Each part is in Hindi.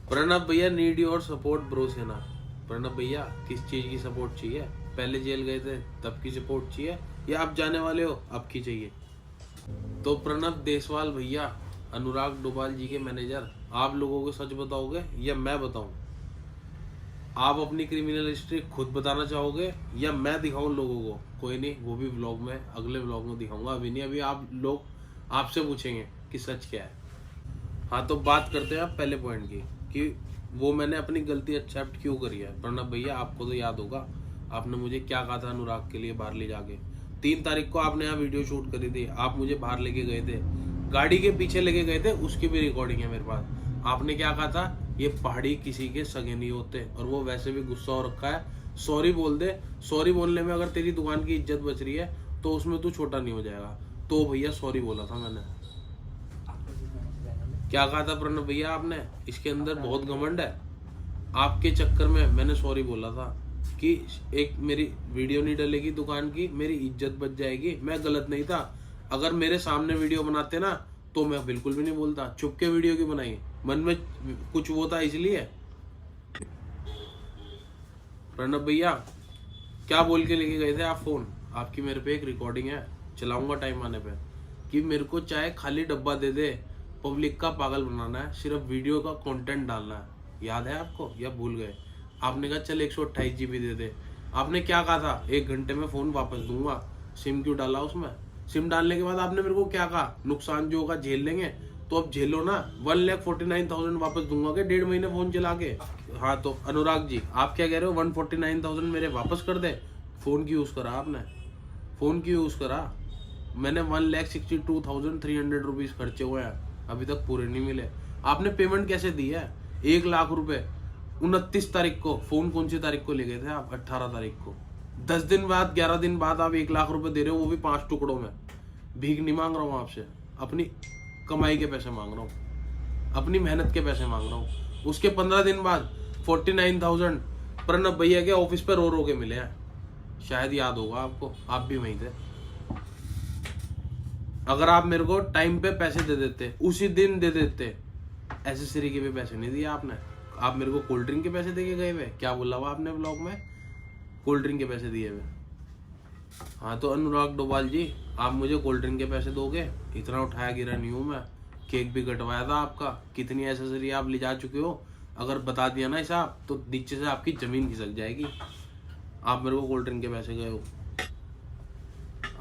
प्रणब भैया नीड योर सपोर्ट ब्रो सेना। प्रणब भैया किस चीज की सपोर्ट चाहिए? पहले जेल गए थे तब की सपोर्ट चाहिए, या आप जाने वाले हो अब की चाहिए? तो प्रणब देसवाल भैया, अनुराग डोभाल जी के मैनेजर, आप लोगों को सच बताओगे या मैं बताऊं? आप अपनी क्रिमिनल हिस्ट्री खुद बताना चाहोगे या मैं दिखाऊं लोगों को? कोई नहीं, वो भी व्लॉग में, अगले व्लॉग में दिखाऊंगा, अभी नहीं। अभी आप लोग आपसे पूछेंगे कि सच क्या है। हाँ, तो बात करते हैं आप पहले पॉइंट की कि वो मैंने अपनी गलती एक्सेप्ट क्यों करी है। प्रणब भैया, आपको तो याद होगा आपने मुझे क्या कहा था अनुराग के लिए बाहर ले जाके। 3 तारीख को आपने यहाँ वीडियो शूट करी थी, आप मुझे बाहर लेके गए थे, गाड़ी के पीछे लेके गए थे, उसकी भी रिकॉर्डिंग है मेरे पास। आपने क्या कहा था? ये पहाड़ी किसी के सगे नहीं होते, और वो वैसे भी गुस्सा हो रखा है, सॉरी बोल दे। सॉरी बोलने में अगर तेरी दुकान की इज्जत बच रही है तो उसमें तू छोटा नहीं हो जाएगा। तो भैया सॉरी बोला था मैंने। क्या कहा था प्रणब भैया आपने? इसके अंदर बहुत घमंड है। आपके चक्कर में मैंने सॉरी बोला था कि एक मेरी वीडियो नहीं डलेगी दुकान की, मेरी इज्जत बच जाएगी। मैं गलत नहीं था। अगर मेरे सामने वीडियो बनाते ना तो मैं बिल्कुल भी नहीं बोलता। चुप के वीडियो क्यों बनाई? मन में कुछ वो था इसलिए? प्रणब भैया, क्या बोल के लेके गए थे आप फोन? आपकी मेरे पे एक रिकॉर्डिंग है, चलाऊंगा टाइम आने पे, कि मेरे को चाहे खाली डब्बा दे दे, पब्लिक का पागल बनाना है, सिर्फ वीडियो का कंटेंट डालना है। याद है आपको या भूल गए? आपने कहा चल 128 GB दे दे। आपने क्या कहा था? 1 घंटे में फोन वापस दूंगा। सिम क्यों डाला उसमें? सिम डालने के बाद आपने मेरे को क्या कहा? नुकसान जो होगा झेल लेंगे। तो अब झेलो ना। 1,49,000 वापस दूंगा क्या 1.5 महीने फोन चला के? हाँ, तो अनुराग जी आप क्या कह रहे हो? 149,000 मेरे वापस कर दे? फोन की यूज करा आपने, फोन की यूज करा। मैंने 1,62,300 रुपीज खर्चे हुए हैं, अभी तक पूरे नहीं मिले। आपने पेमेंट कैसे दी है? 1 लाख रुपए 29 तारीख को। फोन कौन सी तारीख को ले गए थे आप? 18 तारीख को। 10 दिन बाद, 11 दिन बाद आप 1 लाख रुपए दे रहे हो, वो भी 5 टुकड़ों में। भीख नहीं मांग रहा हूँ आपसे, अपनी कमाई के पैसे मांग रहा हूँ, अपनी मेहनत के पैसे मांग रहा हूँ। उसके 15 दिन बाद 49,000 प्रणब भैया के ऑफिस पे रो रो के मिले हैं। शायद याद होगा आपको, आप भी वहीं थे। अगर आप मेरे को टाइम पे पैसे दे देते, उसी दिन दे देते, एसेसरी के भी पैसे नहीं दिए आपने। आप मेरे को कोल्ड ड्रिंक के पैसे दे के गए हुए। क्या बोला हुआ आपने ब्लॉग में? कोल्ड ड्रिंक के पैसे दिए हुए। हाँ, तो अनुराग डोभाल जी, आप मुझे कोल्ड ड्रिंक के पैसे दोगे? इतना उठाया गिरा नहीं हूँ मैं। केक भी कटवाया था आपका। कितनी एसेसरी आप ले जा चुके हो? अगर बता दिया ना हिसाब तो नीचे से आपकी जमीन खिसक जाएगी। आप मेरे को कोल्ड ड्रिंक के पैसे गए हो।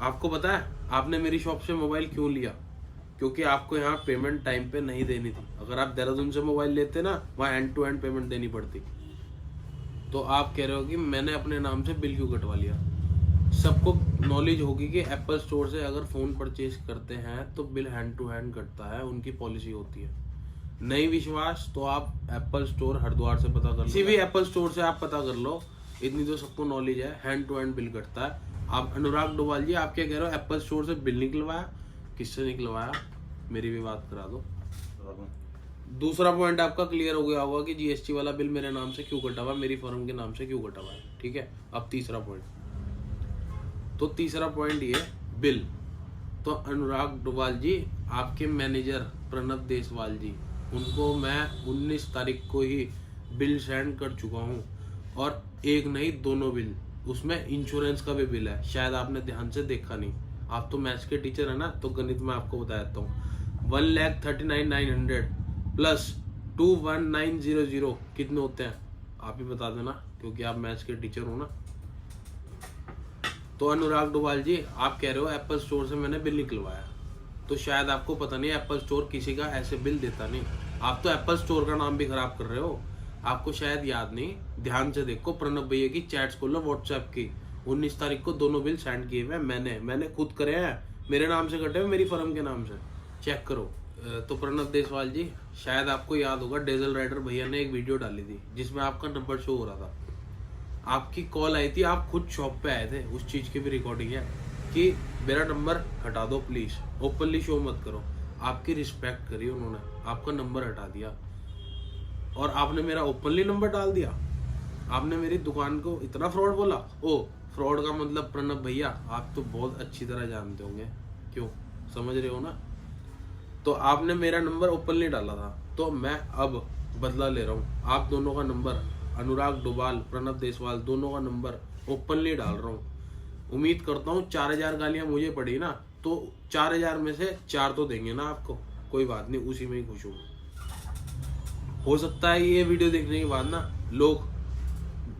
आपको पता है आपने मेरी शॉप से मोबाइल क्यों लिया? क्योंकि आपको यहाँ पेमेंट टाइम पे नहीं देनी थी। अगर आप देहरादून से मोबाइल लेते ना, वहाँ एंड टू एंड पेमेंट देनी पड़ती। तो आप कह रहे हो कि मैंने अपने नाम से बिल क्यों कटवा लिया? सबको नॉलेज होगी कि एप्पल स्टोर से अगर फोन परचेज करते हैं तो बिल हैंड टू हैंड कटता है, उनकी पॉलिसी होती है। नहीं विश्वास तो आप एप्पल स्टोर हरिद्वार से पता कर लो, किसी भी एप्पल स्टोर से आप पता कर लो। इतनी तो सबको नॉलेज है, हैंड टू हैंड बिल कटता है। आप अनुराग डोभाल जी, आप क्या कह रहे हो? एप्पल स्टोर से बिल निकलवाया? किससे निकलवाया? मेरी भी बात करा दो। दूसरा पॉइंट आपका क्लियर हो गया होगा कि जीएसटी वाला बिल मेरे नाम से क्यों कटा हुआ, मेरी फर्म के नाम से क्यों कटा हुआ है। ठीक है, अब तीसरा पॉइंट। तो तीसरा पॉइंट ये बिल। तो अनुराग डोभाल जी, आपके मैनेजर प्रणब देसवाल जी, उनको मैं 19 तारीख को ही बिल सेंड कर चुका हूँ, और एक नहीं दोनों बिल। उसमें इंश्योरेंस का भी बिल है, शायद आपने ध्यान से देखा नहीं। आप तो मैथ्स के टीचर है ना, तो गणित में आपको बता देता हूँ। 1,39,900 प्लस 21,900 कितने होते हैं? आप ही बता देना, क्योंकि आप मैथ्स के टीचर हो ना। तो अनुराग डोभाल जी, आप कह रहे हो एप्पल स्टोर से मैंने बिल निकलवाया, तो शायद आपको पता नहीं एप्पल स्टोर किसी का ऐसे बिल देता नहीं। आप तो एप्पल स्टोर का नाम भी खराब कर रहे हो। आपको शायद याद नहीं, ध्यान से देखो, प्रणब भैया की चैट्स खोलो व्हाट्सएप की। 19 तारीख को दोनों बिल सेंड किए हुए मैंने खुद करे हैं, मेरे नाम से कटे हुए, मेरी फर्म के नाम से। चेक करो। तो प्रणब देसवाल जी, शायद आपको याद होगा डेजल राइडर भैया ने एक वीडियो डाली थी जिसमें आपका नंबर शो हो रहा था। आपकी कॉल आई थी, आप खुद शॉप पे आए थे, उस चीज की भी रिकॉर्डिंग है कि मेरा नंबर हटा दो प्लीज, ओपनली शो मत करो। आपकी रिस्पेक्ट करी उन्होंने, आपका नंबर हटा दिया, और आपने मेरा ओपनली नंबर डाल दिया। आपने मेरी दुकान को इतना फ्रॉड बोला। ओ, फ्रॉड का मतलब प्रणब भैया आप तो बहुत अच्छी तरह जानते होंगे, क्यों? समझ रहे हो ना? तो आपने मेरा नंबर ओपनली डाला था, तो मैं अब बदला ले रहा हूँ। आप दोनों का नंबर, अनुराग डोभाल, प्रणब देशवाल, दोनों का नंबर ओपनली डाल रहा हूँ। उम्मीद करता हूँ 4000 गालियाँ मुझे पड़ी ना, तो 4000 में से 4 तो देंगे ना आपको, कोई बात नहीं, उसी में ही खुश हूँ। हो सकता है ये वीडियो देखने के बाद ना लोग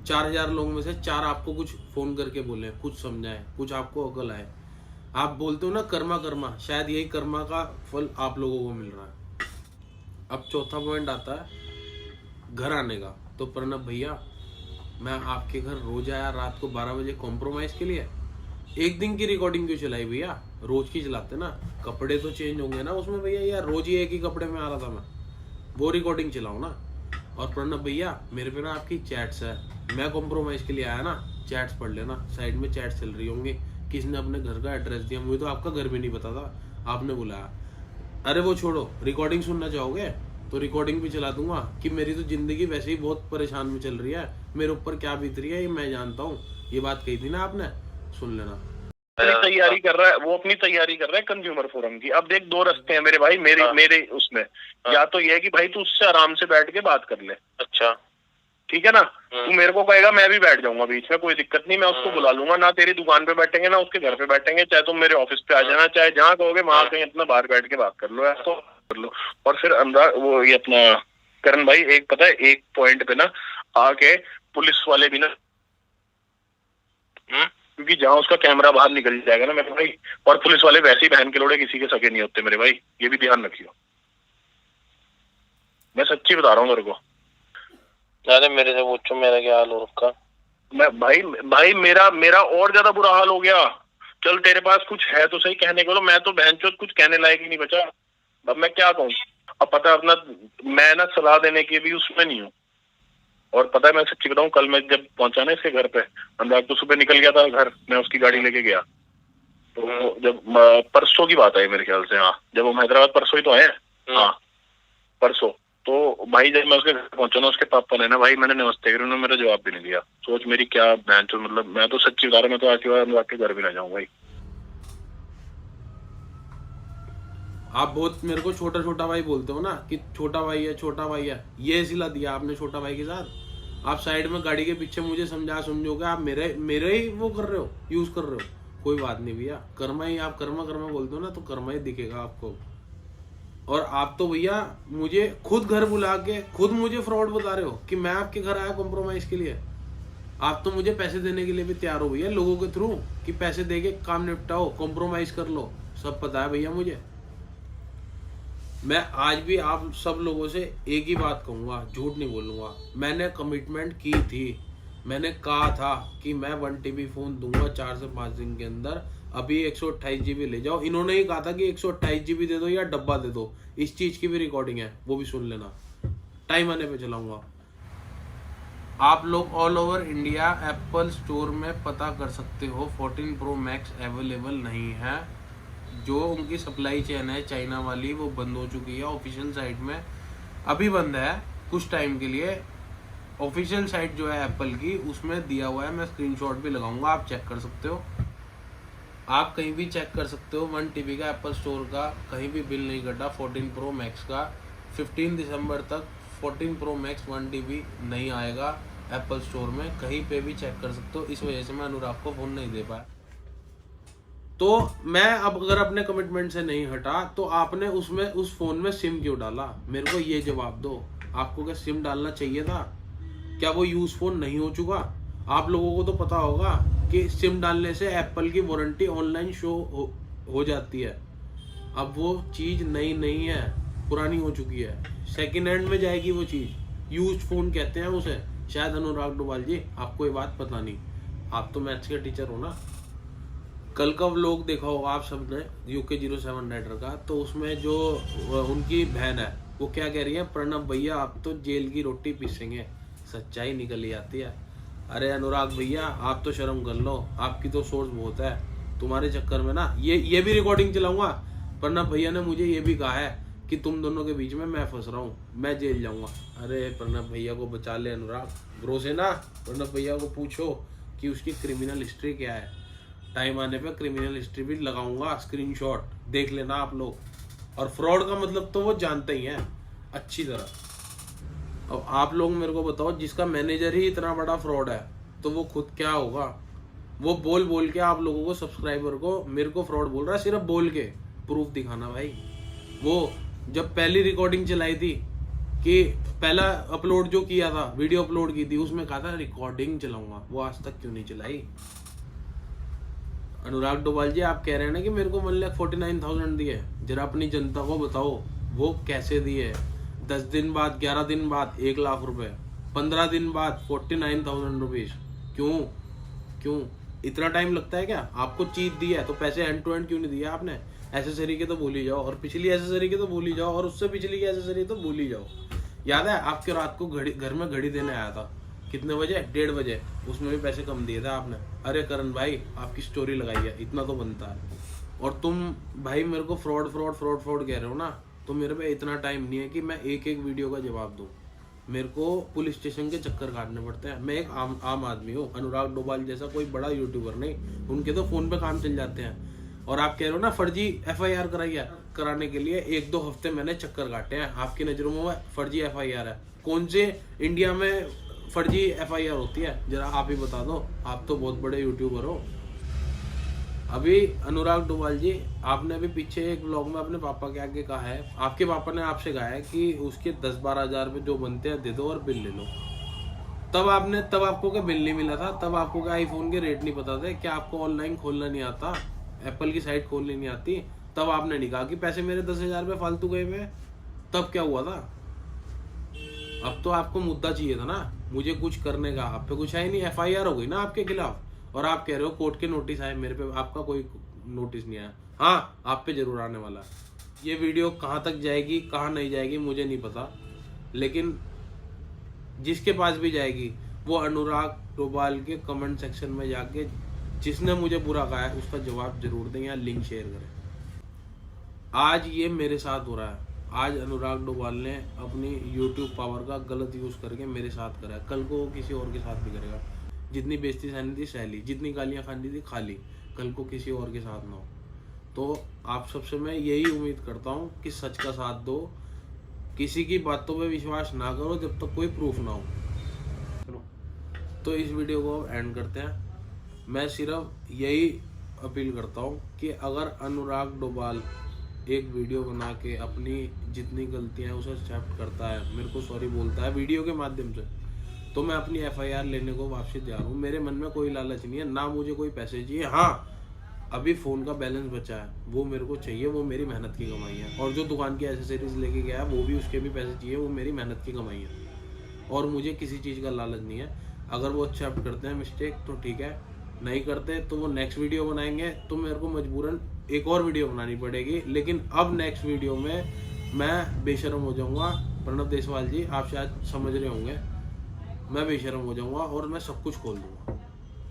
4000 लोगों में से 4 आपको कुछ फोन करके बोले, कुछ समझाए, कुछ आपको अकल आए। आप बोलते हो ना कर्मा कर्मा, शायद यही कर्मा का फल आप लोगों को मिल रहा है। अब चौथा पॉइंट आता है घर आने का। तो प्रणब भैया, मैं आपके घर रोज आया रात को 12 बजे कॉम्प्रोमाइज के लिए? एक दिन की रिकॉर्डिंग क्यों चलाई भैया? रोज की चलाते ना, कपड़े तो चेंज होंगे ना उसमें भैया, यार रोज ही एक ही कपड़े में आ रहा था मैं, वो रिकॉर्डिंग चलाऊं ना। और प्रणब भैया, मेरे पे ना आपकी चैट्स है, मैं कॉम्प्रोमाइज के लिए आया ना, चैट्स पढ़ लेना, साइड में चैट्स चल रही होंगी, किसने अपने घर का एड्रेस दिया, मुझे तो आपका घर भी नहीं पता था, आपने बुलाया। अरे वो छोड़ो, रिकॉर्डिंग सुनना चाहोगे तो रिकॉर्डिंग भी चला दूंगा कि मेरी तो जिंदगी वैसे ही बहुत परेशान में चल रही है, मेरे ऊपर क्या बीत रही है ये मैं जानता हूँ। ये बात कही थी ना आपने, सुन लेना। तैयारी कर रहा है वो, अपनी तैयारी कर रहा है कंज्यूमर फोरम की। अब देख, 2 रास्ते हैं मेरे भाई, मेरे उसमें, या तो ये है कि भाई तू उससे आराम से बैठ के बात कर ले, अच्छा ठीक है ना, तू मेरे को कहेगा मैं भी बैठ जाऊंगा बीच में, कोई दिक्कत नहीं, मैं उसको बुला लूंगा, ना तेरी दुकान पे बैठेंगे ना उसके घर पे बैठेंगे, चाहे तुम मेरे ऑफिस पे आ जाना, चाहे जहाँ कहोगे वहां कहीं अपना बाहर बैठ के बात कर लो, तो कर लो। और फिर अंदर वो ये अपना करण भाई, एक पता है, एक पॉइंट पे ना आके पुलिस वाले भी ना, क्योंकि जहाँ उसका कैमरा बाहर निकल जाएगा ना मेरे भाई, और पुलिस वाले वैसे ही बहन के लोड़े किसी के सगे नहीं होते मेरे भाई, ये भी ध्यान रखियो, मैं सच्ची बता रहा हूँ तेरे को। अरे मेरे से पूछो मेरा क्या हाल हो रखा, मैं भाई मेरा और ज्यादा बुरा हाल हो गया। चल तेरे पास कुछ है तो सही कहने को, मैं तो बहनचोद कुछ कहने लायक ही नहीं बचा, अब मैं क्या कहूँ। अब पता है अपना, मैं ना सलाह देने की भी उसमें नहीं हूँ। और पता है मैं सच्ची बताऊं, कल मैं जब पहुंचा ना इसके घर पे, अनुराग तो सुबह निकल गया था घर, मैं उसकी गाड़ी लेके गया, तो जब परसों की बात है मेरे ख्याल से, हाँ जब हम हैदराबाद परसों ही तो आए, हाँ परसों, तो भाई जब मैं उसके घर पहुंचा ना, उसके पापा ने ना भाई, मैंने नमस्ते करी, उन्होंने मेरा जवाब भी नहीं दिया। सोच मेरी क्या बहन चो, मतलब मैं तो सच्ची बता रहा हूं, मैं तो आज के बाद अनुराग के घर भी ना जाऊं भाई। आप बहुत मेरे को छोटा छोटा भाई बोलते हो ना, कि छोटा भाई है छोटा भाई है, ये सिला दिया आपने छोटा भाई के साथ। आप साइड में गाड़ी के पीछे मुझे समझोगे, आप मेरे ही वो कर रहे हो, यूज कर रहे हो। कोई बात नहीं भैया, कर्मा ही, आप कर्मा कर्मा बोलते हो ना, तो कर्मा ही दिखेगा आपको। और आप तो भैया मुझे खुद घर बुला के खुद मुझे फ्रॉड बता रहे हो कि मैं आपके घर आया कॉम्प्रोमाइज के लिए। आप तो मुझे पैसे देने के लिए भी तैयार हो भैया, लोगों के थ्रू, कि पैसे दे के काम निपटाओ, कॉम्प्रोमाइज कर लो, सब पता है भैया मुझे। मैं आज भी आप सब लोगों से एक ही बात कहूंगा, झूठ नहीं बोलूंगा, मैंने कमिटमेंट की थी, मैंने कहा था कि मैं 1 TB फोन दूंगा 4 से 5 दिन के अंदर। अभी 128 GB ले जाओ, इन्होंने ही कहा था कि 128 GB दे दो या डब्बा दे दो, इस चीज की भी रिकॉर्डिंग है, वो भी सुन लेना, टाइम आने पे चलाऊंगा। आप लोग all over India Apple store में पता कर सकते हो, 14 Pro Max अवेलेबल नहीं है। जो उनकी सप्लाई चेन है चाइना वाली, वो बंद हो चुकी है ऑफिशियल साइट में, अभी बंद है कुछ टाइम के लिए। ऑफिशियल साइट जो है एप्पल की, उसमें दिया हुआ है, मैं स्क्रीनशॉट भी लगाऊंगा, आप चेक कर सकते हो, आप कहीं भी चेक कर सकते हो। 1 TB का एप्पल स्टोर का कहीं भी बिल नहीं कटा। 14 Pro Max का 15 दिसंबर तक 14 Pro Max 1 TB नहीं आएगा एप्पल स्टोर में, कहीं पे भी चेक कर सकते हो। इस वजह से मैं अनुराग को फोन नहीं दे पाया। तो मैं अब अगर अपने कमिटमेंट से नहीं हटा, तो आपने उसमें उस फोन में सिम क्यों डाला? मेरे को ये जवाब दो, आपको क्या सिम डालना चाहिए था? क्या वो यूज फोन नहीं हो चुका? आप लोगों को तो पता होगा कि सिम डालने से एप्पल की वारंटी ऑनलाइन शो हो जाती है। अब वो चीज नई नहीं है, पुरानी हो चुकी है, सेकेंड हैंड में जाएगी वो चीज, यूज फोन कहते हैं उसे। शायद अनुराग डोभाल जी आपको ये बात पता नहीं, आप तो मैथ्स के टीचर हो ना। कल का व्लॉग देखा होगा आप सबने UK07 राइडर का, तो उसमें जो उनकी बहन है वो क्या कह रही है, प्रणब भैया आप तो जेल की रोटी पीसेंगे। सच्चाई निकल ही आती है। अरे अनुराग भैया आप तो शर्म कर लो, आपकी तो सोर्स बहुत है, तुम्हारे चक्कर में ना ये भी रिकॉर्डिंग चलाऊंगा। प्रणब भैया ने मुझे ये भी कहा है कि तुम दोनों के बीच में मैं फंस रहा हूँ, मैं जेल जाऊंगा। अरे प्रणब भैया को बचा ले अनुराग, ब्रो से ना प्रणब भैया को पूछो कि उसकी क्रिमिनल हिस्ट्री क्या है। टाइम आने पे क्रिमिनल हिस्ट्री भी लगाऊंगा, स्क्रीनशॉट देख लेना आप लोग। और फ्रॉड का मतलब तो वो जानते ही हैं, अच्छी तरह। अब आप लोग मेरे को बताओ, जिसका मैनेजर ही इतना बड़ा फ्रॉड है तो वो खुद क्या होगा। वो बोल बोल के आप लोगों को, सब्सक्राइबर को, मेरे को फ्रॉड बोल रहा है, सिर्फ बोल के। प्रूफ दिखाना भाई। वो जब पहली रिकॉर्डिंग चलाई थी, कि पहला अपलोड जो किया था, वीडियो अपलोड की थी, उसमें कहा था रिकॉर्डिंग चलाऊंगा, वो आज तक क्यों नहीं चलाई। अनुराग डोभाल जी, आप कह रहे हैं ना कि मेरे को 1,49,000 दिए, जरा अपनी जनता को बताओ वो कैसे दिए। 10 दिन बाद, 11 दिन बाद 1 लाख रुपए, 15 दिन बाद 49,000 रुपीज। क्यों इतना टाइम लगता है क्या? आपको चीज दी है तो पैसे एंड टू एंड क्यों नहीं दिया आपने? एसेसरी के तो भूल ही जाओ, और पिछली एसेसरी के तो भूल ही जाओ, और उससे पिछली की एसेसरी तो भूल ही जाओ। याद है आपके रात को घर में घड़ी देने आया था, कितने बजे? 1:30 बजे। उसमें भी पैसे कम दिए थे आपने। अरे करण भाई, आपकी स्टोरी लगाई है, इतना तो बनता है। और तुम भाई मेरे को फ्रॉड कह रहे हो ना, तो मेरे पे इतना टाइम नहीं है कि मैं एक एक वीडियो का जवाब दूं। मेरे को पुलिस स्टेशन के चक्कर काटने पड़ते हैं। मैं एक आम आदमी हूँ, अनुराग डोभाल जैसा कोई बड़ा यूट्यूबर नहीं। उनके तो फोन पे काम चल जाते हैं। और आप कह रहे हो ना फर्जी FIR कराई है, कराने के लिए 1-2 हफ्ते मैंने चक्कर काटे हैं। आपकी नजरों में फर्जी FIR है? कौन से इंडिया में फर्जी FIR होती है, जरा आप ही बता दो। आप तो बहुत बड़े यूट्यूबर हो। अभी अनुराग डोभाल जी, आपने अभी पीछे एक ब्लॉग में अपने पापा के आगे कहा है, आपके पापा ने आपसे कहा है कि उसके 10-12 हज़ार रुपये जो बनते हैं दे दो और बिल ले लो। तब आपको क्या बिल नहीं मिला था? तब आपको क्या आईफोन के रेट नहीं पता थे? क्या आपको ऑनलाइन खोलना नहीं आता? एप्पल की साइट खोलनी नहीं आती? तब आपने नहीं कहा कि पैसे मेरे 10,000 रुपये फालतू गए हुए? तब क्या हुआ था? अब तो आपको मुद्दा चाहिए था ना, मुझे कुछ करने का। आप पे कुछ है ही नहीं, FIR हो गई ना आपके खिलाफ। और आप कह रहे हो कोर्ट के नोटिस आए, मेरे पे आपका कोई नोटिस नहीं आया। हाँ, आप पे जरूर आने वाला है। ये वीडियो कहाँ तक जाएगी, कहाँ नहीं जाएगी मुझे नहीं पता, लेकिन जिसके पास भी जाएगी वो अनुराग डोभाल के कमेंट सेक्शन में जाके जिसने मुझे बुरा कहा है उसका जवाब जरूर दें या लिंक शेयर करें। आज ये मेरे साथ हो रहा है। आज अनुराग डोभाल ने अपनी YouTube पावर का गलत यूज़ करके मेरे साथ करा है, कल को वो किसी और के साथ भी करेगा। जितनी बेइज्जती सहनी थी सह ली, जितनी गालियाँ खानी थी खा ली, कल को किसी और के साथ ना हो। तो आप सबसे मैं यही उम्मीद करता हूँ कि सच का साथ दो, किसी की बातों पे विश्वास ना करो जब तक कोई प्रूफ ना हो। तो इस वीडियो को एंड करते हैं। मैं सिर्फ यही अपील करता हूँ कि अगर अनुराग डोभाल एक वीडियो बना के अपनी जितनी गलतियां हैं उसे एक्सेप्ट करता है, मेरे को सॉरी बोलता है वीडियो के माध्यम से, तो मैं अपनी FIR लेने को वापसी तैयार हूँ। मेरे मन में कोई लालच नहीं है, ना मुझे कोई पैसे चाहिए। हाँ, अभी फ़ोन का बैलेंस बचा है, वो मेरे को चाहिए, वो मेरी मेहनत की कमाई है। और जो दुकान की एसेसरीज लेके गया है वो भी, उसके भी पैसे चाहिए, वो मेरी मेहनत की कमाई है। और मुझे किसी चीज़ का लालच नहीं है। अगर वो एक्सेप्ट करते हैं मिस्टेक तो ठीक है, नहीं करते तो वो नेक्स्ट वीडियो बनाएंगे, तो मेरे को मजबूरन एक और वीडियो बनानी पड़ेगी। लेकिन अब नेक्स्ट वीडियो में मैं बेशर्म हो जाऊंगा। प्रणव देशवाल जी, आप शायद समझ रहे होंगे, मैं बेशर्म हो जाऊंगा और मैं सब कुछ खोल दूंगा।